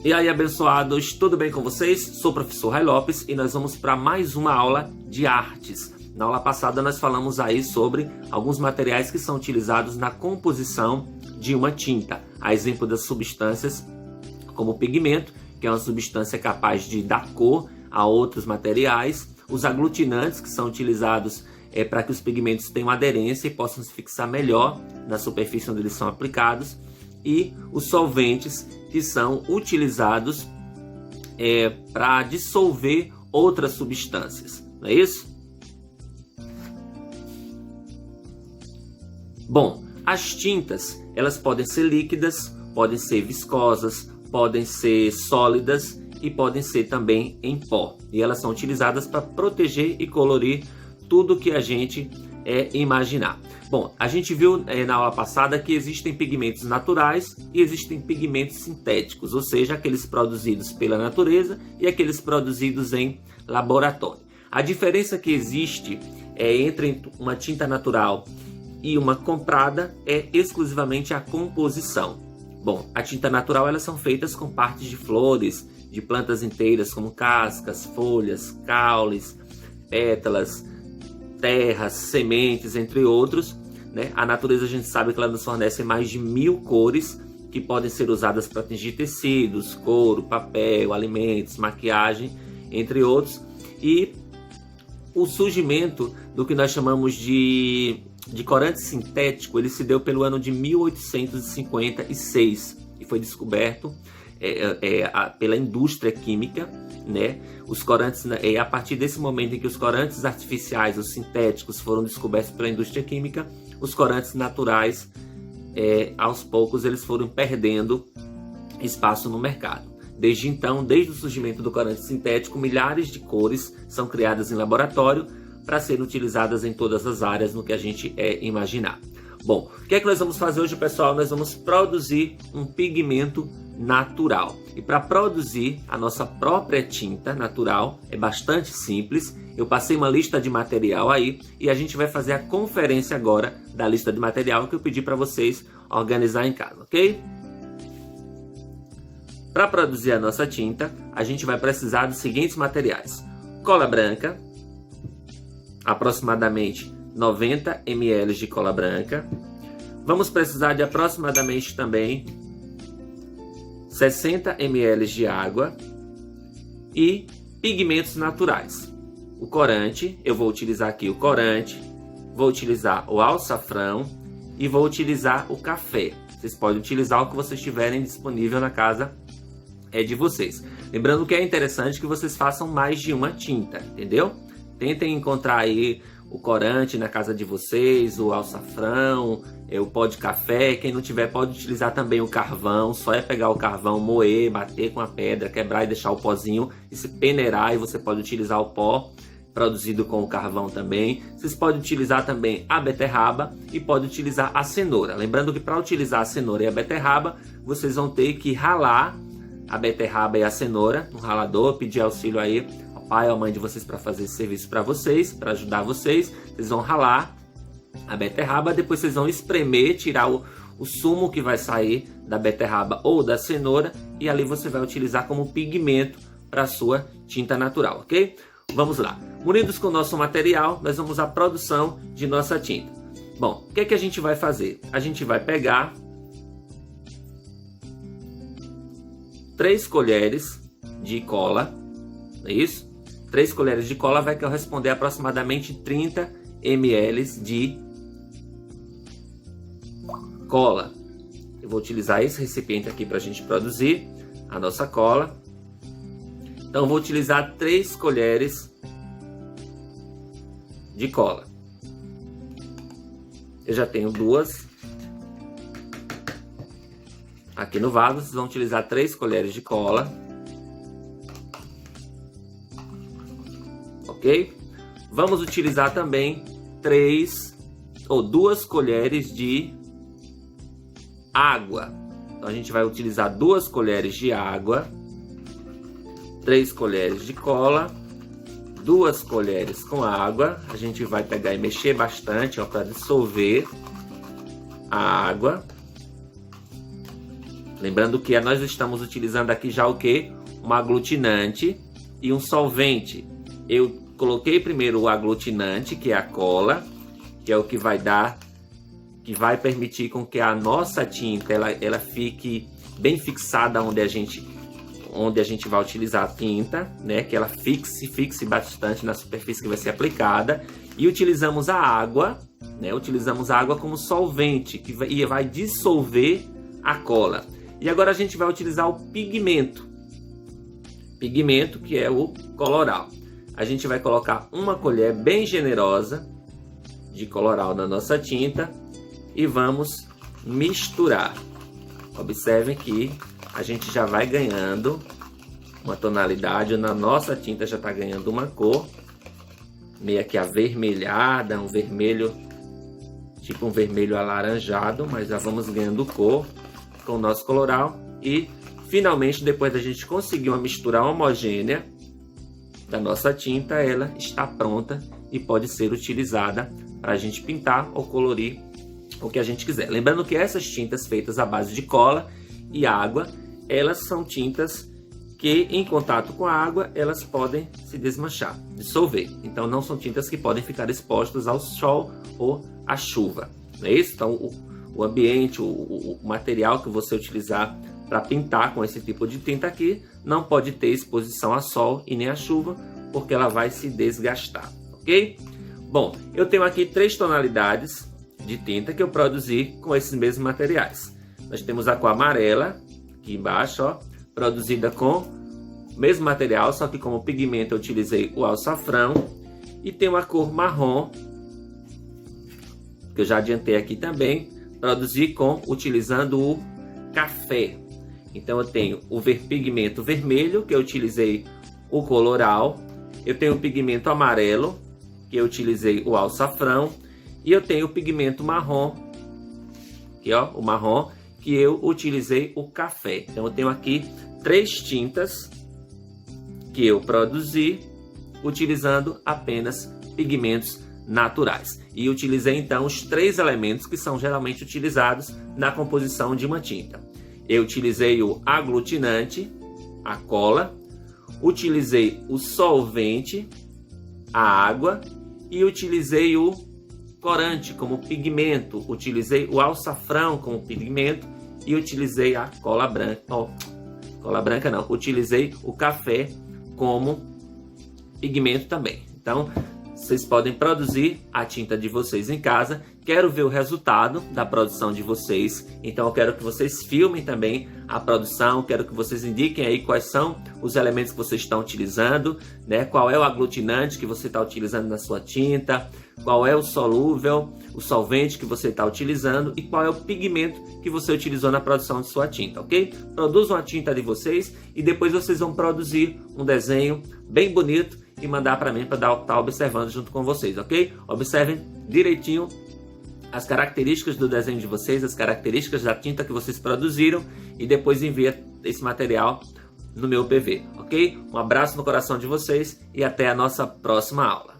E aí, abençoados, tudo bem com vocês? Sou o professor Ray Lopes e nós vamos para mais uma aula de artes. Na aula passada nós falamos aí sobre alguns materiais que são utilizados na composição de uma tinta. A exemplo das substâncias como o pigmento, que é uma substância capaz de dar cor a outros materiais. Os aglutinantes, que são utilizados para que os pigmentos tenham aderência e possam se fixar melhor na superfície onde eles são aplicados. E os solventes, que são utilizados para dissolver outras substâncias, não é isso? Bom, as tintas, elas podem ser líquidas, podem ser viscosas, podem ser sólidas e podem ser também em pó. E elas são utilizadas para proteger e colorir tudo que a gente imaginar. Bom, a gente viu na aula passada que existem pigmentos naturais e existem pigmentos sintéticos, ou seja, aqueles produzidos pela natureza e aqueles produzidos em laboratório. A diferença que existe entre uma tinta natural e uma comprada é exclusivamente a composição. Bom, a tinta natural, elas são feitas com partes de flores, de plantas inteiras como cascas, folhas, caules, pétalas, terras, sementes, entre outros, né? A natureza, a gente sabe que ela nos fornece mais de 1000 cores que podem ser usadas para tingir tecidos, couro, papel, alimentos, maquiagem, entre outros. E o surgimento do que nós chamamos de corante sintético, ele se deu pelo ano de 1856 e foi descoberto pela indústria química, né? Os corantes, a partir desse momento em que os corantes artificiais, os sintéticos, foram descobertos pela indústria química, os corantes naturais, aos poucos, eles foram perdendo espaço no mercado. Desde então, desde o surgimento do corante sintético, milhares de cores são criadas em laboratório para serem utilizadas em todas as áreas no que a gente imaginar. Bom, o que é que nós vamos fazer hoje, pessoal? Nós vamos produzir um pigmento natural. E para produzir a nossa própria tinta natural é bastante simples. Eu passei uma lista de material aí e a gente vai fazer a conferência agora da lista de material que eu pedi para vocês organizar em casa, ok? Para produzir a nossa tinta, a gente vai precisar dos seguintes materiais: cola branca, aproximadamente 90 ml de cola branca. Vamos precisar de aproximadamente também 60 ml de água e pigmentos naturais. O corante, eu vou utilizar aqui o corante, vou utilizar o alçafrão e vou utilizar o café. Vocês podem utilizar o que vocês tiverem disponível na casa de vocês. Lembrando que é interessante que vocês façam mais de uma tinta, entendeu? Tentem encontrar aí o corante na casa de vocês, o alçafrão, o pó de café. Quem não tiver pode utilizar também o carvão. Só é pegar o carvão, moer, bater com a pedra, quebrar e deixar o pozinho e se peneirar. E você pode utilizar o pó produzido com o carvão também. Vocês podem utilizar também a beterraba e podem utilizar a cenoura. Lembrando que para utilizar a cenoura e a beterraba, vocês vão ter que ralar a beterraba e a cenoura no ralador, pedir auxílio aí ao pai ou à mãe de vocês para fazer esse serviço para vocês, para ajudar vocês. Vocês vão ralar a beterraba, depois vocês vão espremer, tirar o sumo que vai sair da beterraba ou da cenoura e ali você vai utilizar como pigmento para a sua tinta natural, ok? Vamos lá. Munidos com o nosso material, nós vamos à produção de nossa tinta. Bom, o que é que a gente vai fazer? A gente vai pegar 3 colheres de cola, não é isso? 3 colheres de cola vai corresponder a aproximadamente 30 ml de cola. Eu vou utilizar esse recipiente aqui para a gente produzir a nossa cola. Então, eu vou utilizar 3 colheres de cola. Eu já tenho 2 aqui no vaso. Vocês vão utilizar 3 colheres de cola. Ok? Vamos utilizar também 2 colheres de água. Então, a gente vai utilizar 2 colheres de água, 3 colheres de cola, 2 colheres com água. A gente vai pegar e mexer bastante para dissolver a água. Lembrando que nós estamos utilizando aqui já o que? Um aglutinante e um solvente. Eu coloquei primeiro o aglutinante, que é a cola, que é o que vai dar, que vai permitir com que a nossa tinta ela fique bem fixada onde a gente vai utilizar a tinta, né? Que ela fixe bastante na superfície que vai ser aplicada. E utilizamos a água, né? Utilizamos a água como solvente, que vai dissolver a cola. E agora a gente vai utilizar o pigmento. Pigmento, que é o coloral. A gente vai colocar uma colher bem generosa de coloral na nossa tinta e vamos misturar. Observem que a gente já vai ganhando uma tonalidade, na nossa tinta já está ganhando uma cor meio que avermelhada, um vermelho, tipo um vermelho alaranjado, mas já vamos ganhando cor com o nosso coloral. E finalmente, depois da gente conseguir uma mistura homogênea da nossa tinta, ela está pronta e pode ser utilizada para a gente pintar ou colorir o que a gente quiser. Lembrando que essas tintas feitas à base de cola e água, elas são tintas que em contato com a água elas podem se desmanchar, dissolver. Então não são tintas que podem ficar expostas ao sol ou à chuva. Não é isso? Então o ambiente, o material que você utilizar para pintar com esse tipo de tinta aqui não pode ter exposição a sol e nem a chuva, porque ela vai se desgastar, ok? Bom, eu tenho aqui 3 tonalidades de tinta que eu produzi com esses mesmos materiais. Nós temos a cor amarela, aqui embaixo, ó, produzida com o mesmo material, só que como pigmento eu utilizei o alçafrão. E tem uma cor marrom, que eu já adiantei aqui também, produzi utilizando o café. Então eu tenho o pigmento vermelho, que eu utilizei o coloral. Eu tenho o pigmento amarelo, que eu utilizei o alçafrão. E eu tenho o pigmento marrom, aqui ó, o marrom, que eu utilizei o café. Então eu tenho aqui 3 tintas que eu produzi utilizando apenas pigmentos naturais. E utilizei então os 3 elementos que são geralmente utilizados na composição de uma tinta. Eu utilizei o aglutinante, a cola, utilizei o solvente, a água, e utilizei o corante como pigmento, utilizei o alçafrão como pigmento e utilizei a cola branca, utilizei o café como pigmento também. Então, vocês podem produzir a tinta de vocês em casa. Quero ver o resultado da produção de vocês. Então eu quero que vocês filmem também a produção. Quero que vocês indiquem aí quais são os elementos que vocês estão utilizando, né? Qual é o aglutinante que você está utilizando na sua tinta, qual é o solúvel, o solvente que você está utilizando e qual é o pigmento que você utilizou na produção de sua tinta, ok? Produzam a tinta de vocês e depois vocês vão produzir um desenho bem bonito e mandar para mim para estar observando junto com vocês, ok? Observem direitinho as características do desenho de vocês, as características da tinta que vocês produziram e depois envia esse material no meu PV, ok? Um abraço no coração de vocês e até a nossa próxima aula.